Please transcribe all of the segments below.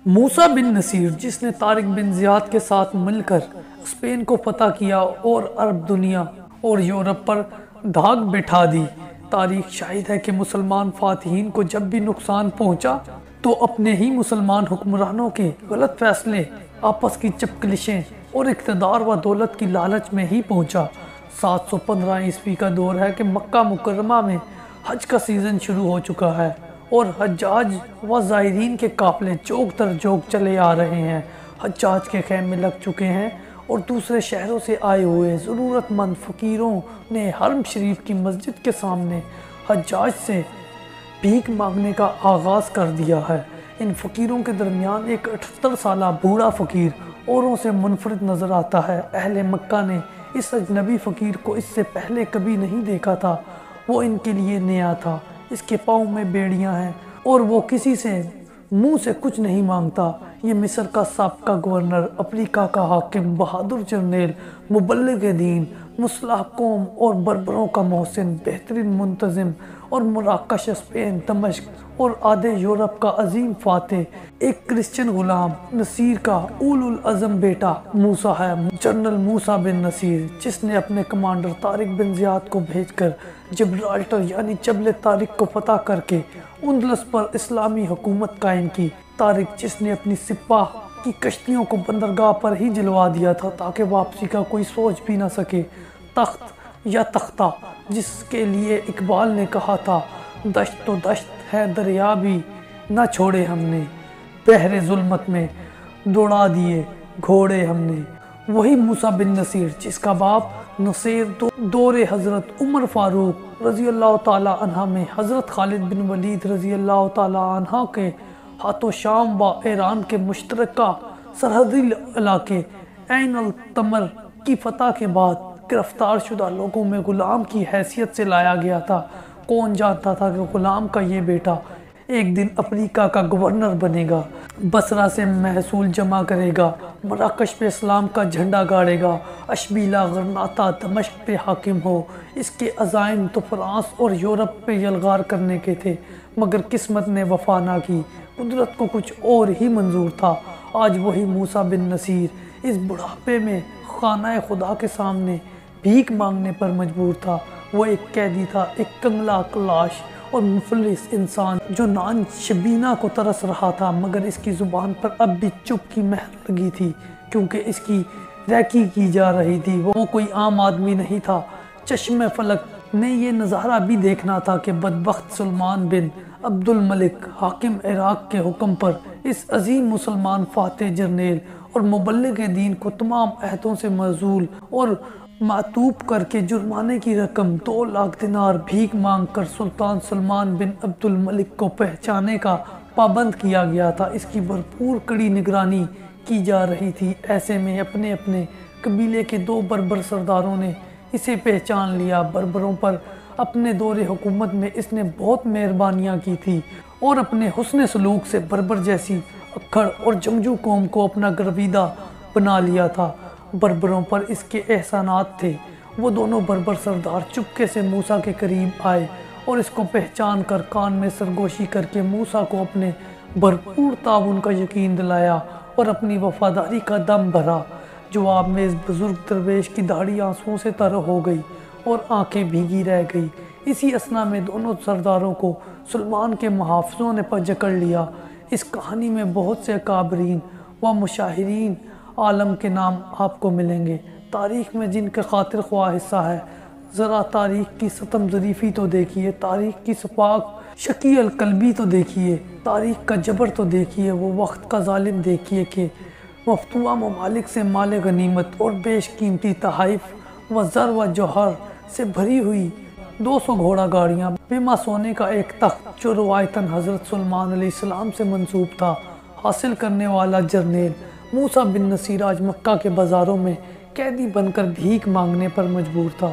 موسیٰ بن نصیر، جس نے طارق بن زیاد کے ساتھ مل کر اسپین کو فتح کیا اور عرب دنیا اور یورپ پر دھاک بٹھا دی۔ تاریخ شاہد ہے کہ مسلمان فاتحین کو جب بھی نقصان پہنچا تو اپنے ہی مسلمان حکمرانوں کے غلط فیصلے، آپس کی چپکلشیں اور اقتدار و دولت کی لالچ میں ہی پہنچا۔ 715 عیسوی کا دور ہے کہ مکہ مکرمہ میں حج کا سیزن شروع ہو چکا ہے اور حجاج و زائرین کے قافلے چوک در چوک چلے آ رہے ہیں۔ حجاج کے خیمے لگ چکے ہیں اور دوسرے شہروں سے آئے ہوئے ضرورت مند فقیروں نے حرم شریف کی مسجد کے سامنے حجاج سے بھیک مانگنے کا آغاز کر دیا ہے۔ ان فقیروں کے درمیان ایک 78 سالہ بوڑھا فقیر اوروں سے منفرد نظر آتا ہے۔ اہل مکہ نے اس اجنبی فقیر کو اس سے پہلے کبھی نہیں دیکھا تھا۔ وہ ان کے لیے نیا تھا۔ اس کے پاؤں میں بیڑیاں ہیں اور وہ کسی سے منہ سے کچھ نہیں مانگتا۔ یہ مصر کا سابقہ گورنر، افریقہ کا حاکم، بہادر جرنیل، مبلغ دین، مصلح قوم اور بربروں کا محسن، بہترین منتظم اور مراکش اسپین، دمشق اور آدھے یورپ کا عظیم فاتح، ایک کرسچن غلام نصیر کا اولو العزم بیٹا موسیٰ ہے۔ جنرل موسیٰ بن نصیر، جس نے اپنے کمانڈر طارق بن زیاد کو بھیج کر جبرالٹر یعنی جبل طارق کو فتح کر کے اندلس پر اسلامی حکومت قائم کی۔ طارق، جس نے اپنی سپاہ کی کشتیوں کو بندرگاہ پر ہی جلوا دیا تھا تاکہ واپسی کا کوئی سوچ بھی نہ سکے۔ تخت یا تختہ، جس کے لیے اقبال نے کہا تھا، دشت تو دشت ہے دریا بھی نہ چھوڑے ہم نے، بحر ظلمت میں دوڑا دیے گھوڑے ہم نے۔ وہی موسیٰ بن نصیر، جس کا باپ نصیر دور حضرت عمر فاروق رضی اللہ تعالیٰ عنہ میں حضرت خالد بن ولید رضی اللہ تعالیٰ عنہ کے ہاتھوں شام و ایران کے مشترکہ سرحدی علاقے عین التمر کی فتح کے بعد گرفتار شدہ لوگوں میں غلام کی حیثیت سے لایا گیا تھا۔ کون جانتا تھا کہ غلام کا یہ بیٹا ایک دن افریقہ کا گورنر بنے گا، بصرہ سے محصول جمع کرے گا، مراکش پہ اسلام کا جھنڈا گاڑے گا، اشبیلا غرناطہ دمشق پہ حاکم ہو۔ اس کے عزائم تو فرانس اور یورپ پہ یلغار کرنے کے تھے، مگر قسمت نے وفا نہ کی، قدرت کو کچھ اور ہی منظور تھا۔ آج وہی موسیٰ بن نصیر اس بڑھاپے میں خانہ خدا کے سامنے بھیک مانگنے پر مجبور تھا۔ وہ ایک قیدی تھا، ایک کنگلا کلاش اور مفلس انسان جو نان شبینہ کو ترس رہا تھا، مگر اس کی زبان پر اب بھی چپ کی مہر لگی تھی کیونکہ اس کی ریکی کی جا رہی تھی۔ وہ کوئی عام آدمی نہیں تھا۔ چشم فلک نے یہ نظارہ بھی دیکھنا تھا کہ بدبخت سلمان بن عبد الملک حاکم عراق کے حکم پر اس عظیم مسلمان فاتح جرنیل اور مبلغ دین کو تمام عہدوں سے معزول اور معطوب کر کے جرمانے کی رقم 2 لاکھ دینار بھیک مانگ کر سلطان سلمان بن عبد الملک کو پہچانے کا پابند کیا گیا تھا۔ اس کی بھرپور کڑی نگرانی کی جا رہی تھی۔ ایسے میں اپنے اپنے قبیلے کے 2 بربر سرداروں نے اسے پہچان لیا۔ بربروں پر اپنے دور حکومت میں اس نے بہت مہربانیاں کی تھی اور اپنے حسن سلوک سے بربر جیسی اکھڑ اور جنگجو قوم کو اپنا گرویدہ بنا لیا تھا۔ بربروں پر اس کے احسانات تھے۔ وہ دونوں بربر سردار چپکے سے موسیٰ کے قریب آئے اور اس کو پہچان کر کان میں سرگوشی کر کے موسیٰ کو اپنے بھرپور تعاون کا یقین دلایا اور اپنی وفاداری کا دم بھرا۔ جواب میں اس بزرگ درویش کی داڑھی آنسوؤں سے تر ہو گئی اور آنکھیں بھیگی رہ گئی۔ اسی اثنا میں دونوں سرداروں کو سلمان کے محافظوں نے جکڑ لیا۔ اس کہانی میں بہت سے اکابرین و مشاہیرین عالم کے نام آپ کو ملیں گے، تاریخ میں جن کے خاطر خواہ حصہ ہے۔ ذرا تاریخ کی ستم ظریفی تو دیکھیے، تاریخ کی سفاک شقی القلبی تو دیکھیے، تاریخ کا جبر تو دیکھیے۔ وہ وقت کا ظالم دیکھیے کہ مفتوحہ ممالک سے مال غنیمت اور بیش قیمتی تحائف و زر و جوہر سے بھری ہوئی 200 گھوڑا گاڑیاں، بیما سونے کا ایک تخت جو روایتاً حضرت سلمان علیہ السلام سے منسوب تھا، حاصل کرنے والا جرنیل موسیٰ بن نصیر آج مکہ کے بازاروں میں قیدی بن کر بھیک مانگنے پر مجبور تھا،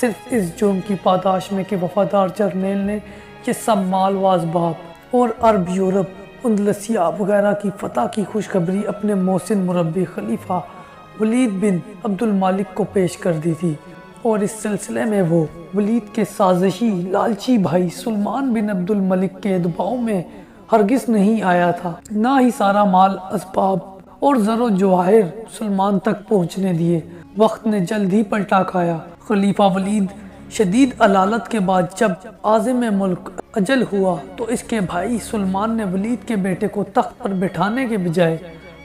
صرف اس جرم کی پاداش میں کہ وفادار جرنیل نے یہ سب مال و اسباب اور عرب، یورپ، اندلسیہ وغیرہ کی فتح کی خوشخبری اپنے محسن مربی خلیفہ ولید بن عبد الملک کو پیش کر دی تھی، اور اس سلسلے میں وہ ولید کے سازشی لالچی بھائی سلمان بن عبد الملک کے دباؤ میں ہرگز نہیں آیا تھا، نہ ہی سارا مال اسباب اور زر و جواہر سلمان تک پہنچنے دیے۔ وقت نے جلد ہی پلٹا کھایا۔ خلیفہ ولید شدید علالت کے بعد جب عازم ملک اجل ہوا تو اس کے بھائی سلمان نے ولید کے بیٹے کو تخت پر بٹھانے کے بجائے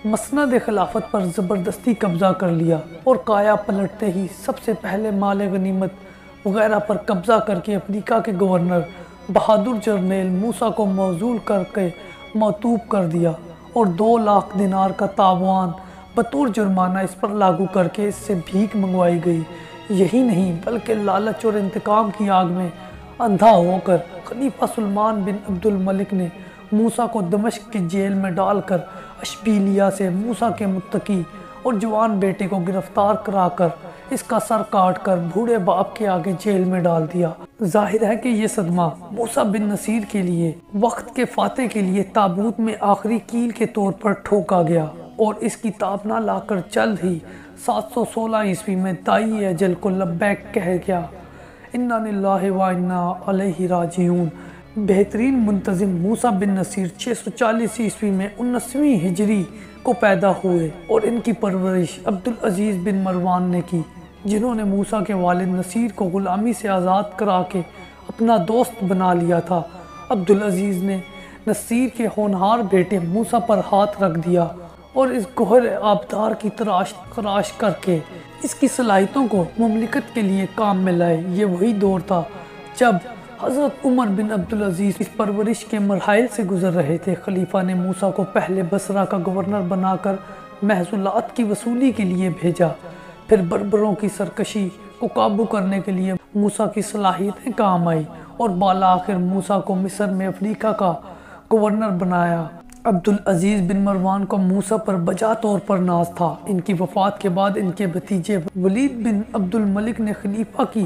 مسند خلافت پر زبردستی قبضہ کر لیا اور کایا پلٹتے ہی سب سے پہلے مال غنیمت وغیرہ پر قبضہ کر کے افریقہ کے گورنر بہادر جرنیل موسیٰ کو معزول کر کے معطوب کر دیا اور 2 لاکھ دینار کا تاوان بطور جرمانہ اس پر لاگو کر کے اس سے بھیک منگوائی گئی۔ یہی نہیں بلکہ لالچ اور انتقام کی آگ میں اندھا ہو کر خلیفہ سلمان بن عبد الملک نے موسیٰ کو دمشق کی جیل میں ڈال کر اشبیلیہ سے موسیٰ کے متقی اور جوان بیٹے کو گرفتار کرا کر اس کا سر کاٹ کر بوڑھے باپ کے آگے جیل میں ڈال دیا۔ ظاہر ہے کہ یہ صدمہ موسیٰ بن نصیر کے لیے وقت کے فاتح کے لیے تابوت میں آخری کیل کے طور پر ٹھوکا گیا اور اس کی تاب نہ لا کر جلد ہی 716 عیسوی میں دائی اجل کو لبیک کہہ گیا۔ انا للہ و انا الیہ راجعون۔ بہترین منتظم موسیٰ بن نصیر 640 عیسوی میں 19ویں ہجری کو پیدا ہوئے اور ان کی پرورش عبدالعزیز بن مروان نے کی، جنہوں نے موسیٰ کے والد نصیر کو غلامی سے آزاد کرا کے اپنا دوست بنا لیا تھا۔ عبدالعزیز نے نصیر کے ہونہار بیٹے موسیٰ پر ہاتھ رکھ دیا اور اس گوہر آبدار کی تراش کر کے اس کی صلاحیتوں کو مملکت کے لیے کام میں لائے۔ یہ وہی دور تھا جب حضرت عمر بن عبدالعزیز اس پرورش کے مراحل سے گزر رہے تھے۔ خلیفہ نے موسیٰ کو پہلے بصرہ کا گورنر بنا کر محصولات کی وصولی کے لیے بھیجا، پھر بربروں کی سرکشی کو قابو کرنے کے لیے موسیٰ کی صلاحیتیں کام آئی اور بالآخر موسیٰ کو مصر میں افریقہ کا گورنر بنایا۔ عبدالعزیز بن مروان کو موسیٰ پر بجا طور پر ناز تھا۔ ان کی وفات کے بعد ان کے بھتیجے ولید بن عبد الملک نے خلیفہ کی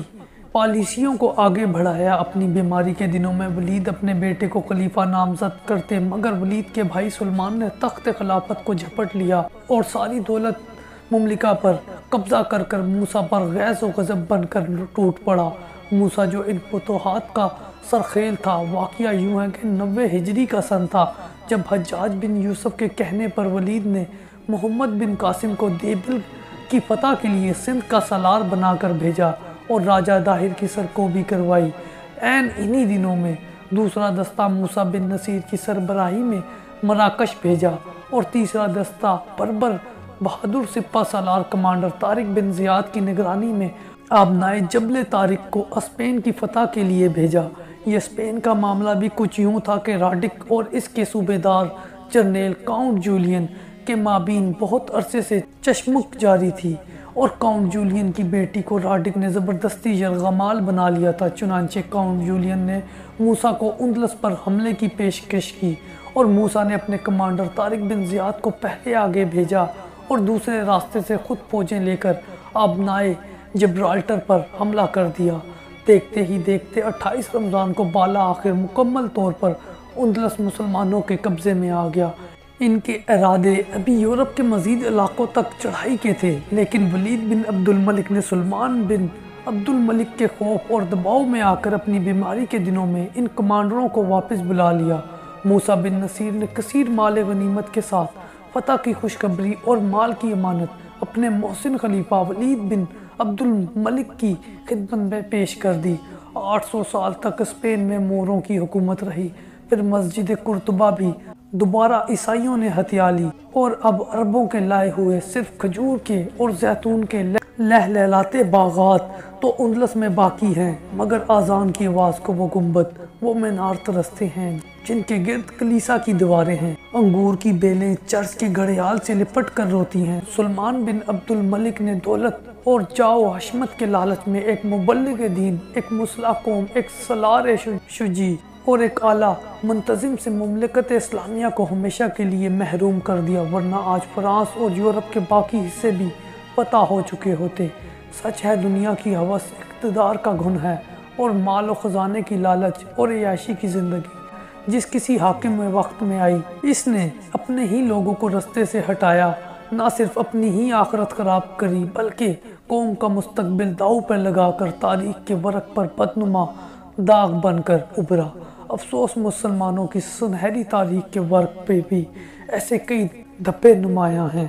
پالیسیوں کو آگے بڑھایا۔ اپنی بیماری کے دنوں میں ولید اپنے بیٹے کو خلیفہ نامزد کرتے، مگر ولید کے بھائی سلمان نے تخت خلافت کو جھپٹ لیا اور ساری دولت مملکہ پر قبضہ کر کر موسیٰ پر غیظ و غضب بن کر ٹوٹ پڑا۔ موسیٰ جو ان فتوحات کا سرخیل تھا، واقعہ یوں ہے کہ 90 ہجری کا سن تھا جب حجاج بن یوسف کے کہنے پر ولید نے محمد بن قاسم کو دیبل کی فتح کے لیے سندھ کا سالار بنا کر بھیجا اور راجہ داہر کی سرکوبی کروائی۔ انہی دنوں میں دوسرا دستہ موسیٰ بن نصیر کی سربراہی میں مراکش بھیجا اور تیسرا دستہ بربر بہادر سپہ سالار کمانڈر طارق بن زیاد کی نگرانی میں آبنائے جبل طارق کو اسپین کی فتح کے لیے بھیجا۔ یہ اسپین کا معاملہ بھی کچھ یوں تھا کہ راڈک اور اس کے صوبیدار جرنیل کاؤنٹ جولین کے مابین بہت عرصے سے چشمک جاری تھی اور کاؤنٹ جولین کی بیٹی کو راڈک نے زبردستی یرغمال بنا لیا تھا۔ چنانچہ کاؤنٹ جولین نے موسیٰ کو اندلس پر حملے کی پیشکش کی اور موسیٰ نے اپنے کمانڈر طارق بن زیاد کو پہلے آگے بھیجا اور دوسرے راستے سے خود فوجیں لے کر آبنائے جبرالٹر پر حملہ کر دیا۔ دیکھتے ہی دیکھتے 28 رمضان کو بالآخر مکمل طور پر اندلس مسلمانوں کے قبضے میں آ گیا۔ ان کے ارادے ابھی یورپ کے مزید علاقوں تک چڑھائی کے تھے، لیکن ولید بن عبد الملک نے سلمان بن عبد الملک کے خوف اور دباؤ میں آ کر اپنی بیماری کے دنوں میں ان کمانڈروں کو واپس بلا لیا۔ موسیٰ بن نصیر نے کثیر مال غنیمت کے ساتھ فتح کی خوشخبری اور مال کی امانت اپنے محسن خلیفہ ولید بن عبد الملک کی خدمت میں پیش کر دی۔ 800 سال تک اسپین میں موروں کی حکومت رہی، پھر مسجد قرطبہ بھی دوبارہ عیسائیوں نے ہتھیا لی اور اب عربوں کے لائے ہوئے صرف کھجور کے اور زیتون کے لہلہلاتے باغات تو اندلس میں باقی ہیں، مگر آذان کی آواز کو وہ گنبد، وہ مینار ترستے ہیں جن کے گرد کلیسا کی دیواریں ہیں۔ انگور کی بیلیں چرچ کے گھڑیال سے لپٹ کر روتی ہیں۔ سلمان بن عبد الملک نے دولت اور جاؤ و حشمت کے لالچ میں ایک مبلغ دین، ایک مصلح قوم، ایک سالار شجاع اور ایک اعلیٰ منتظم سے مملکت اسلامیہ کو ہمیشہ کے لیے محروم کر دیا، ورنہ آج فرانس اور یورپ کے باقی حصے بھی فتح ہو چکے ہوتے۔ سچ ہے دنیا کی ہوس اقتدار کا گھن ہے اور مال و خزانے کی لالچ اور عیاشی کی زندگی جس کسی حاکم وقت میں آئی، اس نے اپنے ہی لوگوں کو رستے سے ہٹایا، نہ صرف اپنی ہی آخرت خراب کری بلکہ قوم کا مستقبل داؤ پر لگا کر تاریخ کے ورق پر بدنما داغ بن کر ابھرا۔ افسوس مسلمانوں کی سنہری تاریخ کے ورق پہ بھی ایسے کئی دھبے نمایاں ہیں